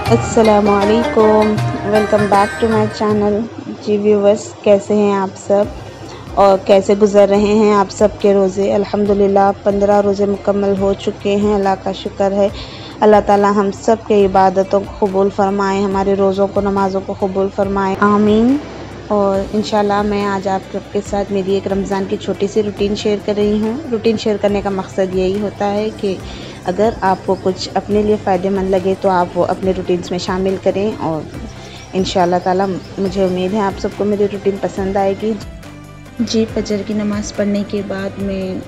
अस्सलामुअलैकुम, welcome back to my channel. जी viewers, कैसे हैं आप सब और कैसे गुज़र रहे हैं आप सब के रोज़े। अल्हम्दुलिल्लाह 15 रोज़े मुकम्मल हो चुके हैं। अल्लाह का शुक्र है। अल्लाह ताला हम सब के इबादतों को कबूल फ़रमाए, हमारे रोज़ों को नमाज़ों को कबूल फ़रमाए, आमीन। और इंशाल्लाह मैं आज आप सबके साथ मेरी एक रमज़ान की छोटी सी रूटीन शेयर कर रही हूँ। रूटीन शेयर करने का मकसद यही होता है कि अगर आपको कुछ अपने लिए फ़ायदेमंद लगे तो आप वो अपने रूटीन्स में शामिल करें, और इंशाल्लाह ताला मुझे उम्मीद है आप सबको मेरी रूटीन पसंद आएगी। जी, फजर की नमाज़ पढ़ने के बाद मैं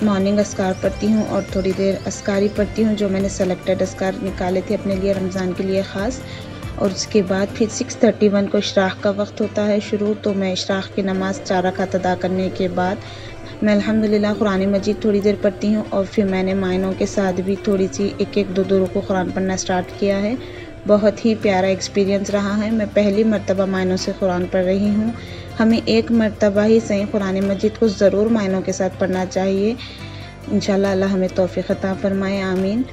मॉर्निंग अस्कार पढ़ती हूँ और थोड़ी देर अस्कारी पढ़ती हूँ, जो मैंने सेलेक्टेड अस्कार निकाले थे अपने लिए रमज़ान के लिए ख़ास। और उसके बाद फिर 6:31 को इशराक़ का वक्त होता है शुरू, तो मैं इशराक़ की नमाज़ 4 रकात अदा करने के बाद मैं अल्हम्दुलिल्लाह कुरान मजीद थोड़ी देर पढ़ती हूँ, और फिर मैंने मायनों के साथ भी थोड़ी सी एक दो रुकू कुरान पढ़ना स्टार्ट किया है। बहुत ही प्यारा एक्सपीरियंस रहा है। मैं पहली मर्तबा मायनों से कुरान पढ़ रही हूँ। हमें एक मर्तबा ही सही कुरान मजीद को ज़रूर मायनों के साथ पढ़ना चाहिए। इंशाल्लाह अल्लाह हमें तौफ़ीक़ अता फ़रमाए, आमीन।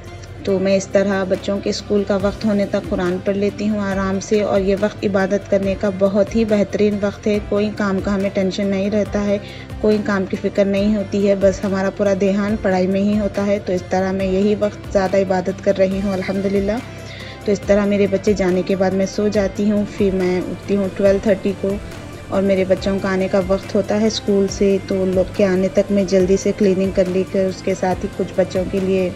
तो मैं इस तरह बच्चों के स्कूल का वक्त होने तक कुरान पढ़ लेती हूँ आराम से, और ये वक्त इबादत करने का बहुत ही बेहतरीन वक्त है। कोई काम का हमें टेंशन नहीं रहता है, कोई काम की फ़िक्र नहीं होती है, बस हमारा पूरा ध्यान पढ़ाई में ही होता है। तो इस तरह मैं यही वक्त ज़्यादा इबादत कर रही हूँ अल्हम्दुलिल्लाह। तो इस तरह मेरे बच्चे जाने के बाद मैं सो जाती हूँ। फिर मैं उठती हूँ 12:30 को, और मेरे बच्चों का आने का वक्त होता है स्कूल से, तो उन लोग के आने तक मैं जल्दी से क्लीनिंग कर लेकर उसके साथ ही कुछ बच्चों के लिए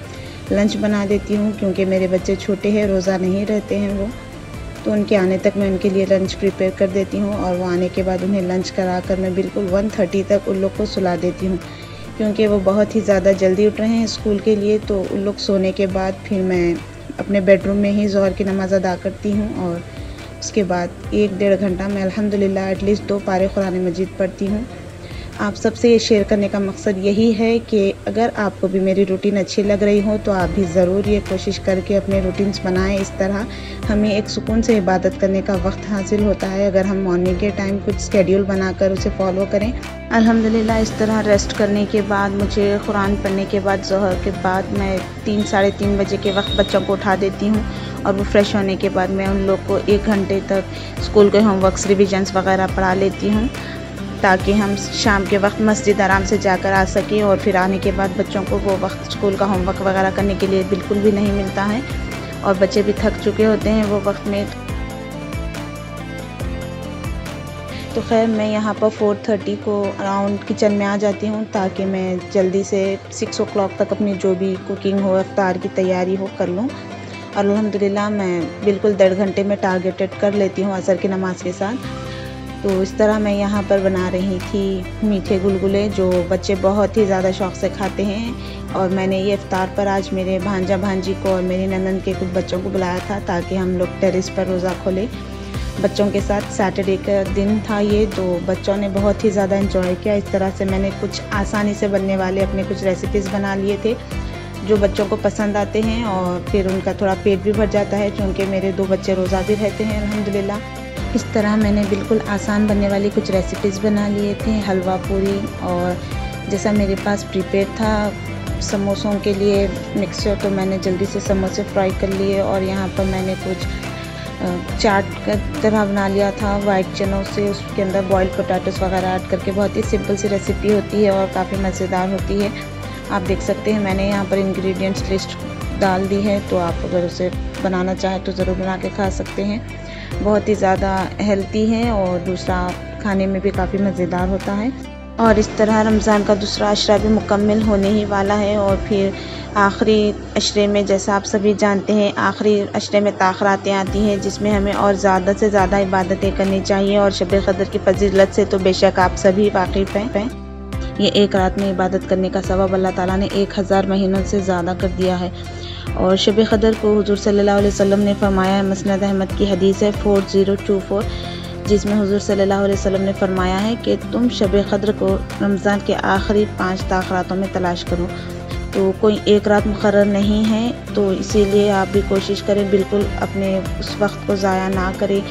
लंच बना देती हूँ, क्योंकि मेरे बच्चे छोटे हैं, रोज़ा नहीं रहते हैं वो। तो उनके आने तक मैं उनके लिए लंच प्रिपेयर कर देती हूँ, और वो आने के बाद उन्हें लंच करा कर मैं बिल्कुल 1:30 तक उन लोग को सुला देती हूँ, क्योंकि वो बहुत ही ज़्यादा जल्दी उठ रहे हैं स्कूल के लिए। तो उन लोग सोने के बाद फिर मैं अपने बेडरूम में ही ज़ोहर की नमाज़ अदा करती हूँ, और उसके बाद 1-1.5 घंटा मैं अल्हम्दुलिल्लाह एटलीस्ट 2 पारे कुरान मजीद पढ़ती हूँ। आप सबसे ये शेयर करने का मकसद यही है कि अगर आपको भी मेरी रूटीन अच्छी लग रही हो तो आप भी ज़रूर ये कोशिश करके अपने रूटीन्स बनाएं। इस तरह हमें एक सुकून से इबादत करने का वक्त हासिल होता है, अगर हम मॉर्निंग के टाइम कुछ शेड्यूल बनाकर उसे फॉलो करें। अल्हम्दुलिल्लाह इस तरह रेस्ट करने के बाद मुझे कुरान पढ़ने के बाद ज़ोहर के बाद मैं 3-3:30 बजे के वक्त बच्चों को उठा देती हूँ, और वो फ्रेश होने के बाद मैं उन लोग को 1 घंटे तक स्कूल के होमवर्क्स रिविजन्स वगैरह पढ़ा लेती हूँ, ताकि हम शाम के वक्त मस्जिद आराम से जाकर आ सकें। और फिर आने के बाद बच्चों को वो वक्त स्कूल का होमवर्क वगैरह करने के लिए बिल्कुल भी नहीं मिलता है, और बच्चे भी थक चुके होते हैं वो वक्त में। तो खैर मैं यहाँ पर 4:30 को अराउंड किचन में आ जाती हूँ, ताकि मैं जल्दी से 6 o'clock तक अपनी जो भी कुकिंग हो, इफ्तार की तैयारी हो, कर लूँ। और अल्हम्दुलिल्लाह मैं बिल्कुल 1.5 घंटे में टारगेटेड कर लेती हूँ असर की नमाज़ के साथ। तो इस तरह मैं यहाँ पर बना रही थी मीठे गुलगुले, जो बच्चे बहुत ही ज़्यादा शौक़ से खाते हैं। और मैंने ये इफ्तार पर आज मेरे भांजा भांजी को और मेरी ननद के कुछ बच्चों को बुलाया था, ताकि हम लोग टेरेस पर रोज़ा खोलें बच्चों के साथ। सैटरडे का दिन था ये, तो बच्चों ने बहुत ही ज़्यादा एंजॉय किया। इस तरह से मैंने कुछ आसानी से बनने वाले अपने कुछ रेसिपीज़ बना लिए थे, जो बच्चों को पसंद आते हैं, और फिर उनका थोड़ा पेट भी भर जाता है, क्योंकि मेरे 2 बच्चे रोज़ा भी रहते हैं अल्हम्दुलिल्लाह। इस तरह मैंने बिल्कुल आसान बनने वाली कुछ रेसिपीज़ बना लिए थे, हलवा पूरी, और जैसा मेरे पास प्रिपेयर था समोसों के लिए मिक्सचर, तो मैंने जल्दी से समोसे फ्राई कर लिए। और यहाँ पर मैंने कुछ चाट का तरह बना लिया था वाइट चनों से, उसके अंदर बॉइल्ड पोटैटोस वगैरह ऐड करके। बहुत ही सिंपल सी रेसिपी होती है और काफ़ी मज़ेदार होती है। आप देख सकते हैं मैंने यहाँ पर इंग्रेडिएंट्स लिस्ट डाल दी है, तो आप अगर उसे बनाना चाहें तो ज़रूर बना के खा सकते हैं। बहुत ही ज़्यादा हेल्दी है, और दूसरा खाने में भी काफ़ी मज़ेदार होता है। और इस तरह रमज़ान का दूसरा अशरा भी मुकम्मल होने ही वाला है, और फिर आखिरी अशरे में, जैसा आप सभी जानते हैं, आखिरी अशरे में ताख़रातें आती हैं, जिसमें हमें और ज़्यादा से ज़्यादा इबादतें करनी चाहिए। और शब क़द्र की फ़जीलत से तो बेशक आप सभी वाकिफ़ हैं। ये एक रात में इबादत करने का सवाब अल्लाह ताला ने 1000 महीनों से ज़्यादा कर दिया है। और शब क़द्र को हुज़ूर सल्लल्लाहु अलैहि वसल्लम ने फरमाया, मस्नद अहमद की हदीस है 4024, जिसमें हुज़ूर सल्लल्लाहु अलैहि वसल्लम ने फरमाया है कि तुम शब क़द्र को रमज़ान के आखिरी 5 ताख़रातों में तलाश करो। तो कोई एक रात मुक़र्रर नहीं है, तो इसीलिए आप भी कोशिश करें, बिल्कुल अपने उस वक्त को ज़ाया ना करें,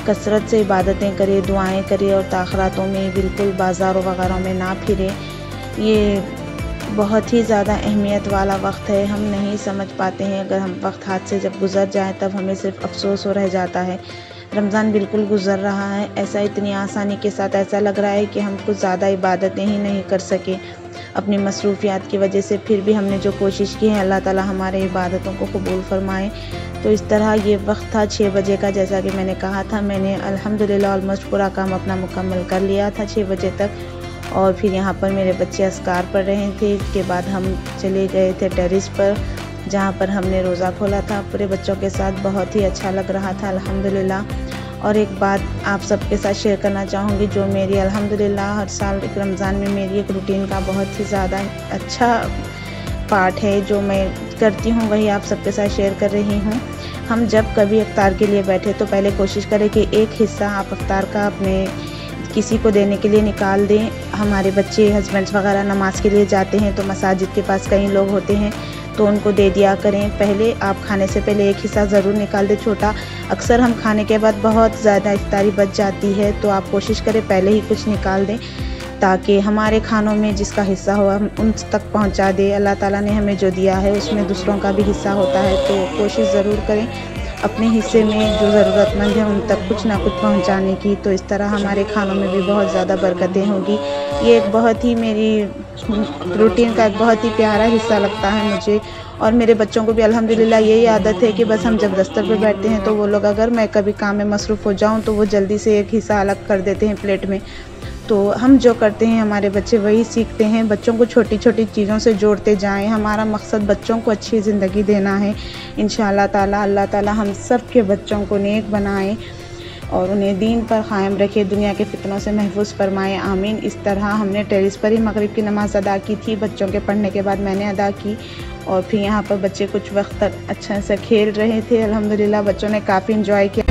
कसरत से इबादतें करें, दुआएं करें, और ताख़रातों में बिल्कुल बाज़ारों वगैरह में ना फिरें। ये बहुत ही ज़्यादा अहमियत वाला वक्त है। हम नहीं समझ पाते हैं, अगर हम वक्त हाथ से जब गुज़र जाए तब हमें सिर्फ अफसोस हो रह जाता है। रमज़ान बिल्कुल गुज़र रहा है, ऐसा इतनी आसानी के साथ ऐसा लग रहा है कि हम कुछ ज़्यादा इबादतें ही नहीं कर सके अपनी मसरूफ़ियात की वजह से। फिर भी हमने जो कोशिश की है, अल्लाह ताला हमारे इबादतों को कबूल फ़रमाए। तो इस तरह ये वक्त था 6 बजे का, जैसा कि मैंने कहा था। मैंने अल्हम्दुलिल्लाह ऑलमोस्ट पूरा काम अपना मुकम्मल कर लिया था 6 बजे तक। और फिर यहाँ पर मेरे बच्चे अस्कार पढ़ रहे थे। इसके बाद हम चले गए थे टेरेस पर, जहाँ पर हमने रोज़ा खोला था पूरे बच्चों के साथ। बहुत ही अच्छा लग रहा था अल्हम्दुलिल्लाह। और एक बात आप सबके साथ शेयर करना चाहूँगी, जो मेरी अल्हम्दुलिल्लाह हर साल एक रमज़ान में मेरी एक रूटीन का बहुत ही ज़्यादा अच्छा पार्ट है, जो मैं करती हूँ वही आप सबके साथ शेयर कर रही हूँ। हम जब कभी इफ्तार के लिए बैठे तो पहले कोशिश करें कि एक हिस्सा आप इफ्तार का अपने किसी को देने के लिए निकाल दें। हमारे बच्चे हस्बैंड्स वगैरह नमाज़ के लिए जाते हैं तो मसाजिद के पास कई लोग होते हैं, तो उनको दे दिया करें। पहले आप खाने से पहले एक हिस्सा ज़रूर निकाल दें छोटा। अक्सर हम खाने के बाद बहुत ज़्यादा इफ्तारी बच जाती है, तो आप कोशिश करें पहले ही कुछ निकाल दें, ताकि हमारे खानों में जिसका हिस्सा हो हम उन तक पहुंचा दें। अल्लाह ताला ने हमें जो दिया है उसमें दूसरों का भी हिस्सा होता है, तो कोशिश ज़रूर करें अपने हिस्से में जो ज़रूरतमंद है उन तक कुछ ना कुछ पहुंचाने की। तो इस तरह हमारे खानों में भी बहुत ज़्यादा बरकतें होगी। ये एक बहुत ही मेरी रूटीन का एक बहुत ही प्यारा हिस्सा लगता है मुझे। और मेरे बच्चों को भी अल्हम्दुलिल्लाह यही आदत है कि बस हम जब दस्तर पे बैठते हैं तो वो लोग, अगर मैं कभी काम में मसरूफ़ हो जाऊं तो वो जल्दी से एक हिस्सा अलग कर देते हैं प्लेट में। तो हम जो करते हैं हमारे बच्चे वही सीखते हैं। बच्चों को छोटी छोटी चीज़ों से जोड़ते जाएं। हमारा मकसद बच्चों को अच्छी ज़िंदगी देना है इंशाअल्लाह ताला। अल्लाह ताला हम सब के बच्चों को नेक बनाए और उन्हें दीन पर क़ायम रखे, दुनिया के फितनों से महफूज फरमाए, आमीन। इस तरह हमने टेरेस पर ही मगरिब की नमाज़ अदा की थी। बच्चों के पढ़ने के बाद मैंने अदा की, और फिर यहाँ पर बच्चे कुछ वक्त तक अच्छा सा खेल रहे थे। अल्हम्दुलिल्लाह बच्चों ने काफ़ी इंजॉय किया।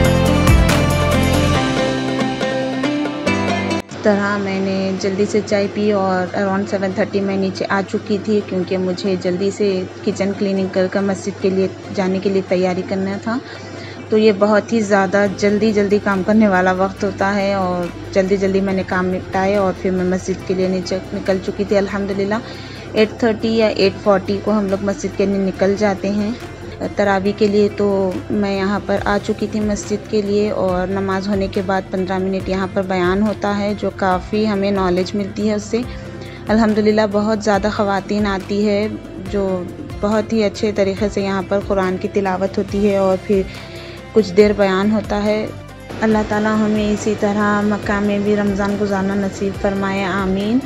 तरह मैंने जल्दी से चाय पी और अराउंड 7:30 मैं नीचे आ चुकी थी, क्योंकि मुझे जल्दी से किचन क्लीनिंग कर मस्जिद के लिए जाने के लिए तैयारी करना था। तो ये बहुत ही ज़्यादा जल्दी काम करने वाला वक्त होता है, और जल्दी मैंने काम निपटाए और फिर मैं मस्जिद के लिए नीचे निकल चुकी थी। अल्हम्दुलिल्लाह 8:30 या 8:40 को हम लोग मस्जिद के लिए निकल जाते हैं तरावी के लिए। तो मैं यहाँ पर आ चुकी थी मस्जिद के लिए, और नमाज़ होने के बाद 15 मिनट यहाँ पर बयान होता है, जो काफ़ी हमें नॉलेज मिलती है उससे। अल्हम्दुलिल्लाह बहुत ज़्यादा ख़वातीन आती है, जो बहुत ही अच्छे तरीक़े से यहाँ पर कुरान की तिलावत होती है और फिर कुछ देर बयान होता है। अल्लाह ताला हमें इसी तरह मक्का में भी रमज़ान गुज़ारना नसीब फरमाए, आमीन।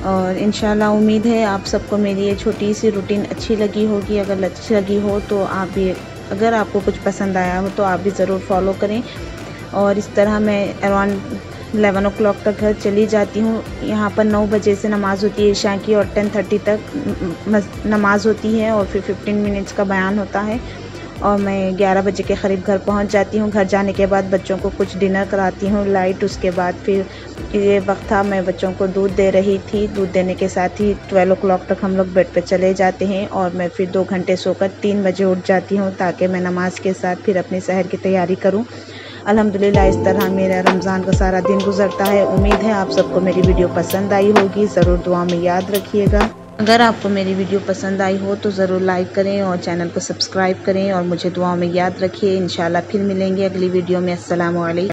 और इंशाल्लाह उम्मीद है आप सबको मेरी ये छोटी सी रूटीन अच्छी लगी होगी। अगर अच्छी लगी हो तो आप भी, अगर आपको कुछ पसंद आया हो तो आप भी ज़रूर फॉलो करें। और इस तरह मैं अराउंड 11 o'clock तक घर चली जाती हूँ। यहाँ पर 9 बजे से नमाज़ होती है ईशा की, और 10:30 तक नमाज़ होती है, और फिर 15 मिनट्स का बयान होता है, और मैं 11 बजे के करीब घर पहुँच जाती हूँ। घर जाने के बाद बच्चों को कुछ डिनर कराती हूँ लाइट। उसके बाद फिर ये वक्त था, मैं बच्चों को दूध दे रही थी। दूध देने के साथ ही 12 o'clock तक हम लोग बेड पे चले जाते हैं, और मैं फिर 2 घंटे सोकर 3 बजे उठ जाती हूँ, ताकि मैं नमाज के साथ फिर अपनी सहर की तैयारी करूँ। अल्हम्दुलिल्लाह इस तरह मेरा रमज़ान का सारा दिन गुजरता है। उम्मीद है आप सबको मेरी वीडियो पसंद आई होगी। ज़रूर दुआ में याद रखिएगा। अगर आपको मेरी वीडियो पसंद आई हो तो ज़रूर लाइक करें और चैनल को सब्सक्राइब करें, और मुझे दुआ में याद रखिए। इंशाल्लाह फिर मिलेंगे अगली वीडियो में। अस्सलामु अलैकुम।